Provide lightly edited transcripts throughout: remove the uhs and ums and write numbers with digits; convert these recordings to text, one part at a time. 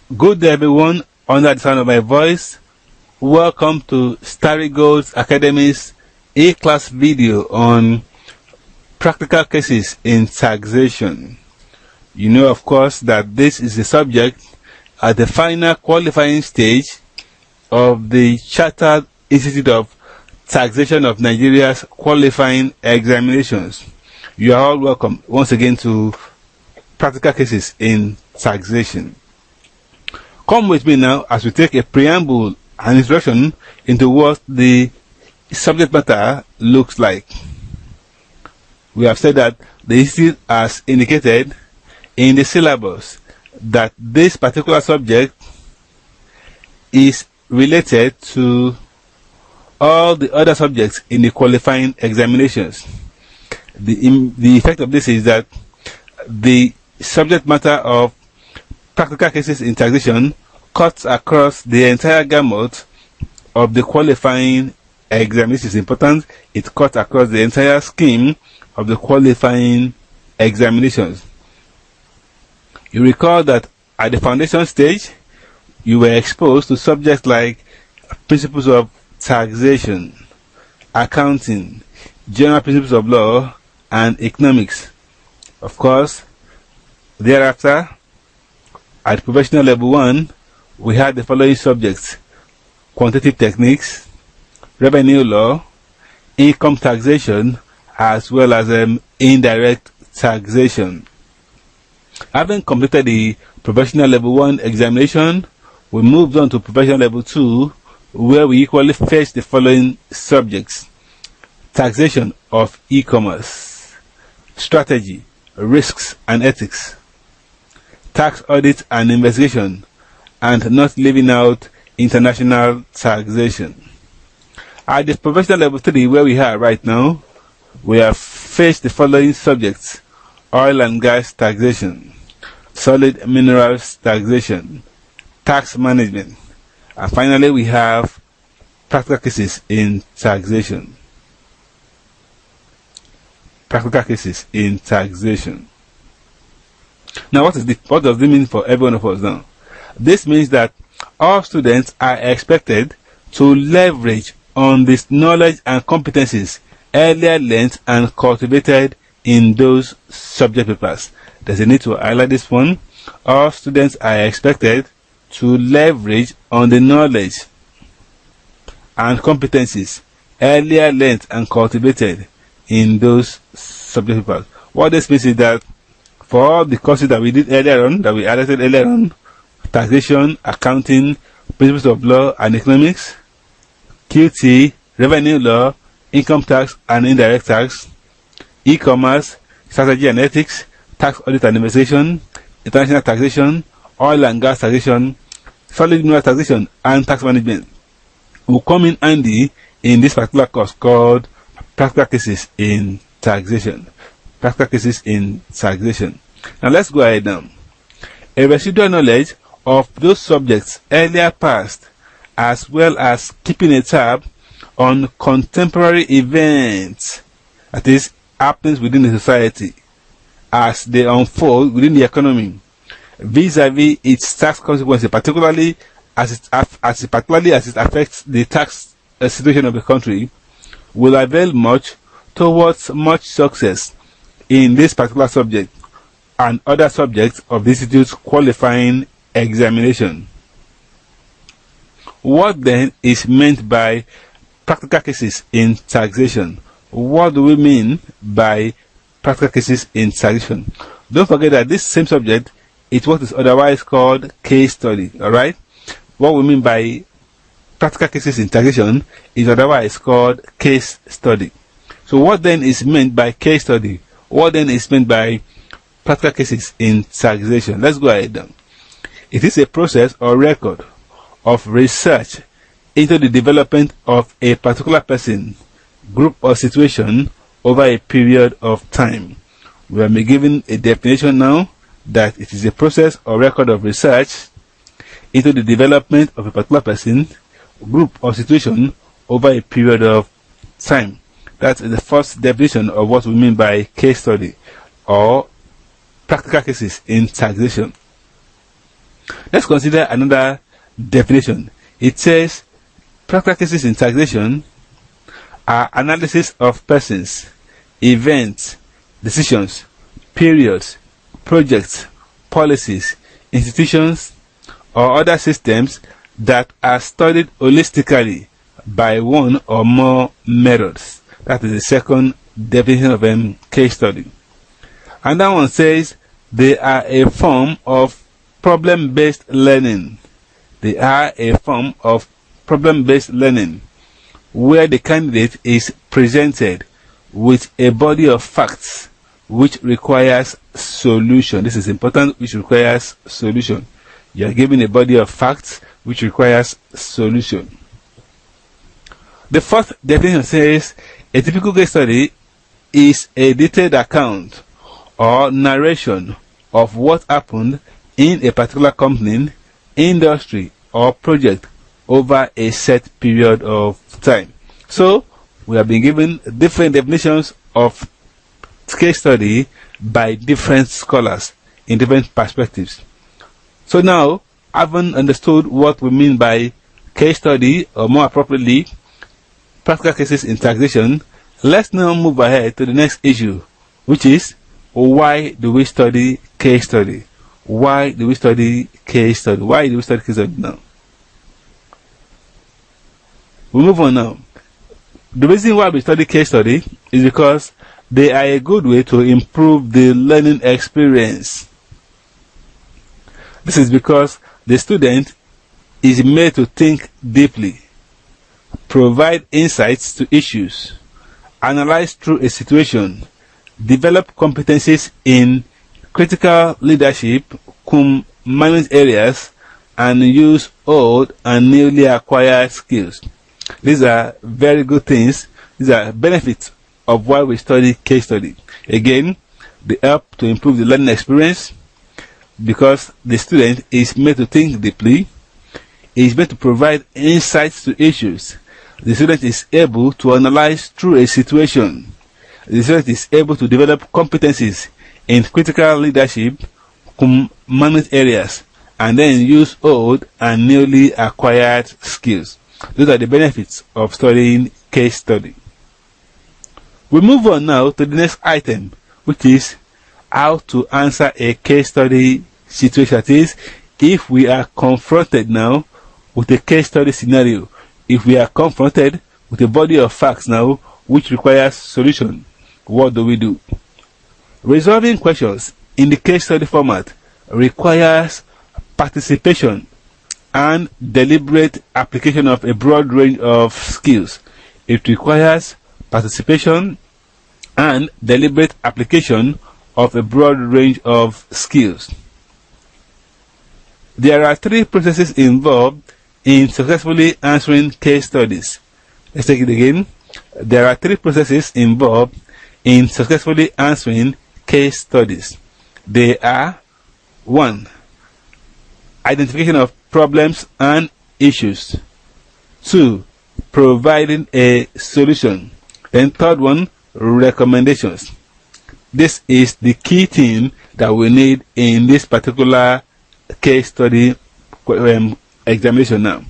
Good day, everyone, under the sound of my voice. Welcome to Starry Gold's Academy's A-class video on practical cases in taxation. You know, of course, that this is a subject at the final qualifying stage of the Chartered Institute of Taxation of Nigeria's qualifying examinations. You are all welcome once again to practical cases in taxation. Come with me now as we take a preamble and introduction into what the subject matter looks like. We have said that the institute has indicated in the syllabus that this particular subject is related to all the other subjects in the qualifying examinations. The effect of this is that the subject matter of practical cases in taxation cuts across the entire gamut of the qualifying exam. This is important. It cuts across the entire scheme of the qualifying examinations. You recall that at the foundation stage, you were exposed to subjects like principles of taxation, accounting, general principles of law, and economics. Of course, thereafter, at professional level 1, we had the following subjects: quantitative techniques, revenue law, income taxation, as well as indirect taxation. Having completed the professional level 1 examination, we moved on to professional level 2, where we equally faced the following subjects: taxation of e-commerce, strategy, risks and ethics, tax audit and investigation, and not leaving out international taxation. At the professional level 3, where we are right now, we have faced the following subjects: oil and gas taxation, solid minerals taxation, tax management, and finally we have practical cases in taxation. Practical cases in taxation. Now, what does this mean for every one of us now? This means that all students are expected to leverage on this knowledge and competencies earlier learned and cultivated in those subject papers. There's a need to highlight this one. All students are expected to leverage on the knowledge and competencies earlier learned and cultivated in those subject papers. What this means is that for all the courses that we did earlier on, that we highlighted earlier on, taxation, accounting, principles of law and economics, QT, revenue law, income tax and indirect tax, e-commerce, strategy and ethics, tax audit and investigation, international taxation, oil and gas taxation, solid mineral taxation, and tax management will come in handy in this particular course called practical cases in taxation. Practical cases in taxation. Now let's go ahead now. A residual knowledge of those subjects earlier past, as well as keeping a tab on contemporary events, that is, happenings within the society as they unfold within the economy, vis-a-vis its tax consequences, particularly as it affects the tax situation of the country, will avail much towards much success in this particular subject and other subjects of the institute's qualifying examination. What then is meant by practical cases in taxation? What do we mean by practical cases in taxation? Don't forget that this same subject is what is otherwise called case study. Alright? What we mean by practical cases in taxation is otherwise called case study. So what then is meant by case study? What then is meant by practical cases in taxation? Let's go ahead now. It is a process or record of research into the development of a particular person, group or situation over a period of time. We are given a definition now that it is a process or record of research into the development of a particular person, group or situation over a period of time. That's the first definition of what we mean by case study or practical cases in taxation. Let's consider another definition. It says practical cases in taxation are analysis of persons, events, decisions, periods, projects, policies, institutions, or other systems that are studied holistically by one or more methods. That is the second definition of case study. And that one says they are a form of problem-based learning. They are a form of problem-based learning where the candidate is presented with a body of facts which requires solution. This is important, which requires solution. You are given a body of facts which requires solution. The fourth definition says a typical case study is a detailed account or narration of what happened in a particular company, industry, or project over a set period of time. So, we have been given different definitions of case study by different scholars in different perspectives. So now, having understood what we mean by case study, or more appropriately, practical cases in taxation, let's now move ahead to the next issue, which is why do we study case study? Why do we study case study? Why do we study case study now? We move on now. The reason why we study case study is because they are a good way to improve the learning experience. This is because the student is made to think deeply, provide insights to issues, analyze through a situation, develop competencies in critical leadership, manage areas, and use old and newly acquired skills. These are very good things. These are benefits of why we study case study. Again, they help to improve the learning experience because the student is made to think deeply, is made to provide insights to issues. The student is able to analyze through a situation. The student is able to develop competencies in critical leadership, manage areas, and then use old and newly acquired skills. Those are the benefits of studying case study. We move on now to the next item, which is how to answer a case study situation. That is, if we are confronted now with a case study scenario, if we are confronted with a body of facts now which requires solution, what do we do? Resolving questions in the case study format requires participation and deliberate application of a broad range of skills. It requires participation and deliberate application of a broad range of skills. There are three processes involved in successfully answering case studies. Let's take it again. There are three processes involved in successfully answering case studies. They are: 1. Identification of problems and issues. 2. Providing a solution. Then third one, recommendations. This is the key thing that we need in this particular case study examination now.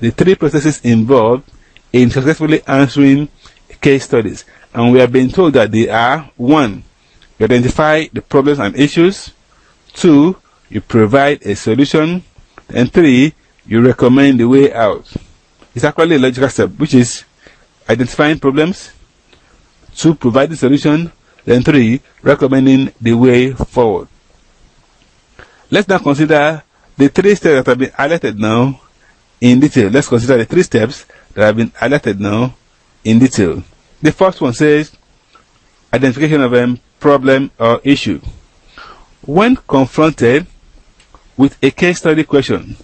The three processes involved in successfully answering case studies. And we have been told that they are: 1. You identify the problems and issues. 2. You provide a solution. And 3. You recommend the way out. It's actually a logical step, which is identifying problems, 2. Providing solution, then 3. Recommending the way forward. Let's now consider the 3 steps that have been highlighted now in detail. Let's consider the 3 steps that have been highlighted now in detail. The first one says identification of a problem or issue. When confronted with a case study question,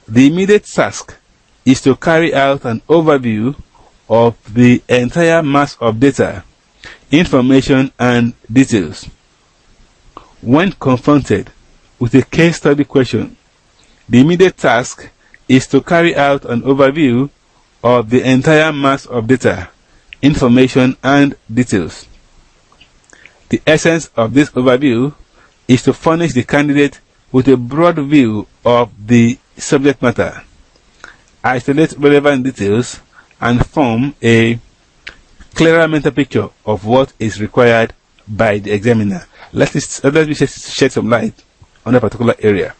the immediate task is to carry out an overview of the entire mass of data, information, and details. When confronted with a case study question, the immediate task is to carry out an overview of the entire mass of data, information, and details. The essence of this overview is to furnish the candidate with a broad view of the subject matter, isolate relevant details, and form a clearer mental picture of what is required by the examiner. Let me shed some light on a particular area.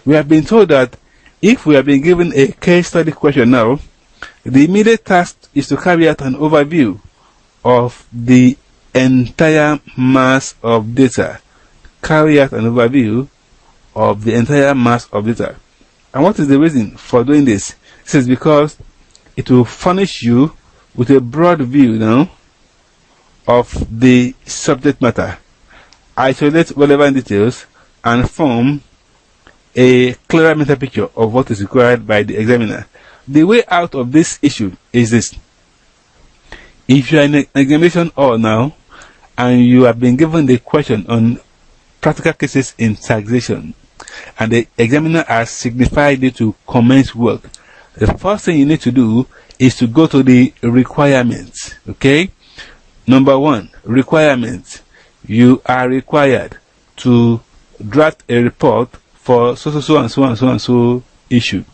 We have been told that if we have been given a case study question now, the immediate task is to carry out an overview of the entire mass of data. Carry out an overview of the entire mass of data. And what is the reason for doing this? This is because it will furnish you with a broad view now of the subject matter, isolate relevant details, and form a clearer mental picture of what is required by the examiner. The way out of this issue is this. If you are in an examination hall now and you have been given the question on practical cases in taxation and the examiner has signified you to commence work, the first thing you need to do is to go to the requirements. Okay? Number 1, requirements. You are required to draft a report for so issue.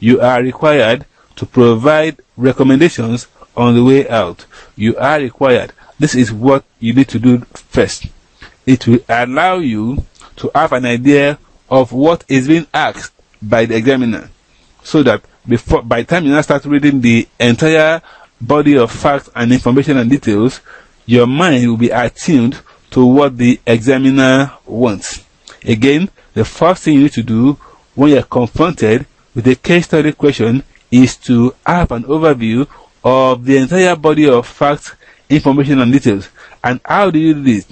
You are required to provide recommendations on the way out. You are required. This is what you need to do first. It will allow you to have an idea of what is being asked by the examiner, so that by the time you now start reading the entire body of facts and information and details, your mind will be attuned to what the examiner wants. Again, the first thing you need to do when you are confronted with a case study question is to have an overview of the entire body of facts, information, and details. And how do you do this?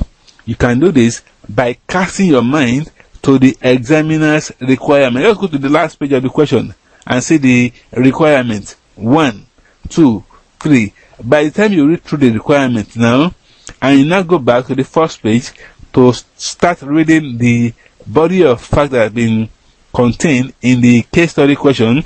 You can do this by casting your mind to the examiner's requirement. Let's go to the last page of the question and see the requirements. 1, 2, 3. By the time you read through the requirements now, and you now go back to the first page to start reading the body of facts that have been contained in the case study question,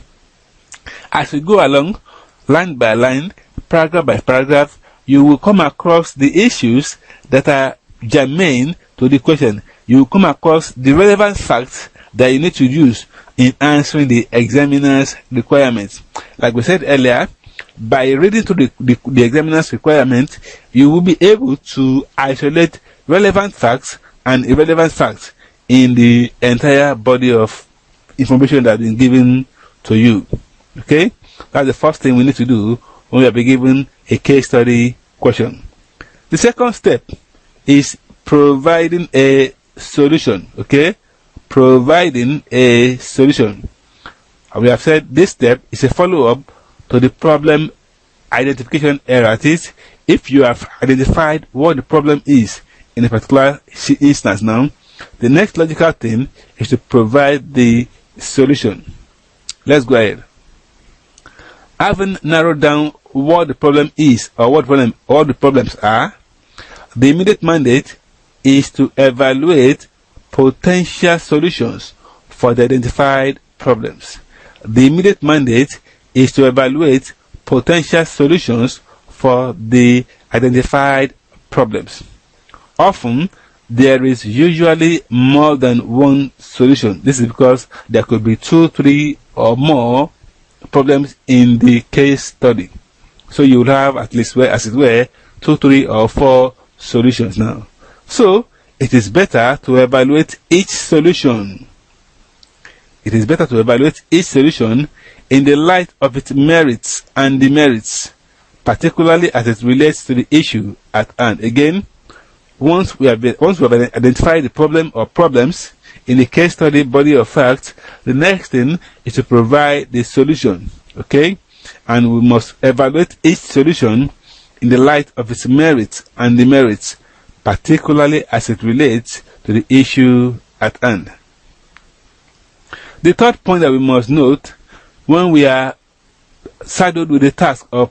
as you go along, line by line, paragraph by paragraph, you will come across the issues that are germane to the question. You will come across the relevant facts that you need to use in answering the examiner's requirements. Like we said earlier, by reading through the examiner's requirement, you will be able to isolate relevant facts and irrelevant facts in the entire body of information that has been given to you. Okay? That's the first thing we need to do when we are being given a case study question. The second step is providing a solution. Okay? Providing a solution. We have said this step is a follow-up to the problem identification error. That is, if you have identified what the problem is in a particular instance now, the next logical thing is to provide the solution. Let's go ahead. Having narrowed down what the problem is or what the problems are, the immediate mandate is to evaluate potential solutions for the identified problems. The immediate mandate is to evaluate potential solutions for the identified problems. Often, there is usually more than one solution. This is because there could be 2, 3, or more problems in the case study. So you will have at least, as it were, 2, 3, or 4 solutions now. So it is better to evaluate each solution. It is better to evaluate each solution in the light of its merits and demerits, particularly as it relates to the issue at hand. Again, once we have identified the problem or problems in the case study body of facts, the next thing is to provide the solution. Okay? And we must evaluate each solution in the light of its merits and demerits, particularly as it relates to the issue at hand. The third point that we must note when we are saddled with the task of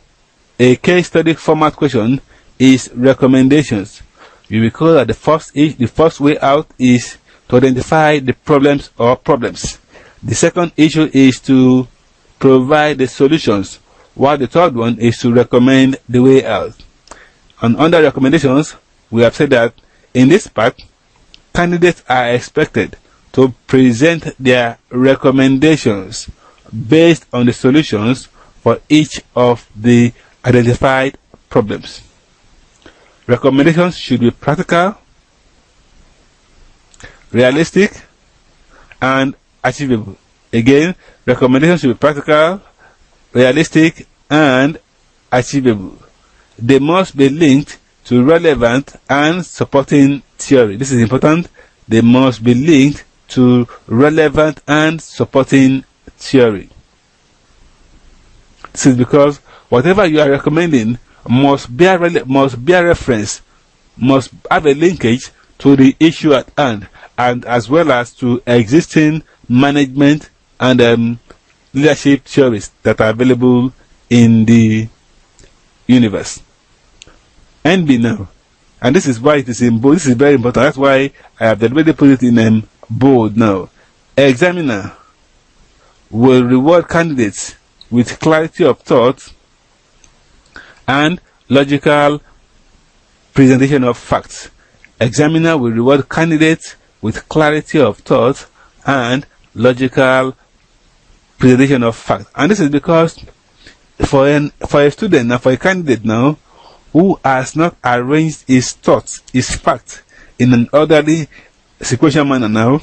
a case study format question is recommendations. You recall that the first way out is to identify the problems or problems. The second issue is to provide the solutions, while the third one is to recommend the way out. And under recommendations, we have said that in this part, candidates are expected to present their recommendations based on the solutions for each of the identified problems. Recommendations should be practical, realistic, and achievable. Again, recommendations should be practical, realistic, and achievable. They must be linked to relevant and supporting theory. This is important. They must be linked to relevant and supporting theory. This is because whatever you are recommending must bear reference, must have a linkage to the issue at hand, and as well as to existing management and leadership theories that are available in the universe. NB now, and this is why it is in bold. This is very important. That's why I have already put it in bold now. Examiner will reward candidates with clarity of thought and logical presentation of facts. Examiner will reward candidates with clarity of thought and logical presentation of facts. And this is because for a student and for a candidate now who has not arranged his thoughts, his facts in an orderly sequential manner now,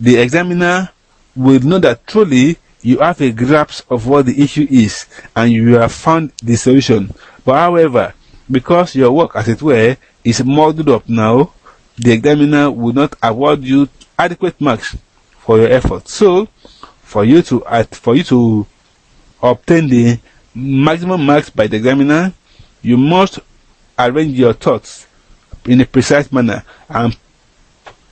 the examiner will know that truly you have a grasp of what the issue is and you have found the solution. But however, because your work, as it were, is modeled up now, the examiner will not award you adequate marks for your effort. So, for you to obtain the maximum marks by the examiner, you must arrange your thoughts in a precise manner and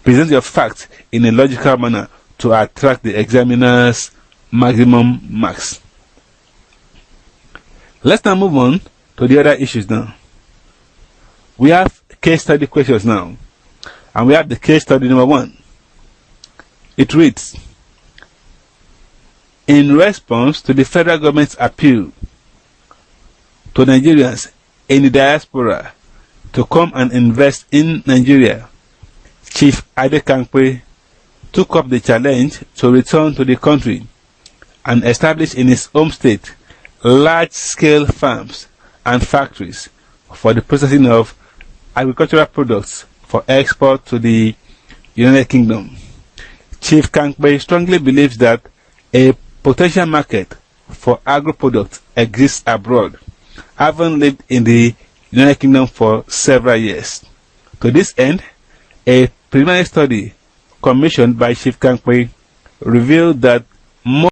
present your facts in a logical manner to attract the examiner's maximum marks. Let's now move on to the other issues now. We have case study questions now, and we have the case study number 1. It reads, in response to the federal government's appeal to Nigerians in the diaspora to come and invest in Nigeria, Chief Adekankwe took up the challenge to return to the country and establish in his home state large-scale farms and factories for the processing of agricultural products for export to the United Kingdom. Chief Kankwe strongly believes that a potential market for agro-products exists abroad, having lived in the United Kingdom for several years. To this end, a preliminary study commissioned by Chief Kankwe revealed that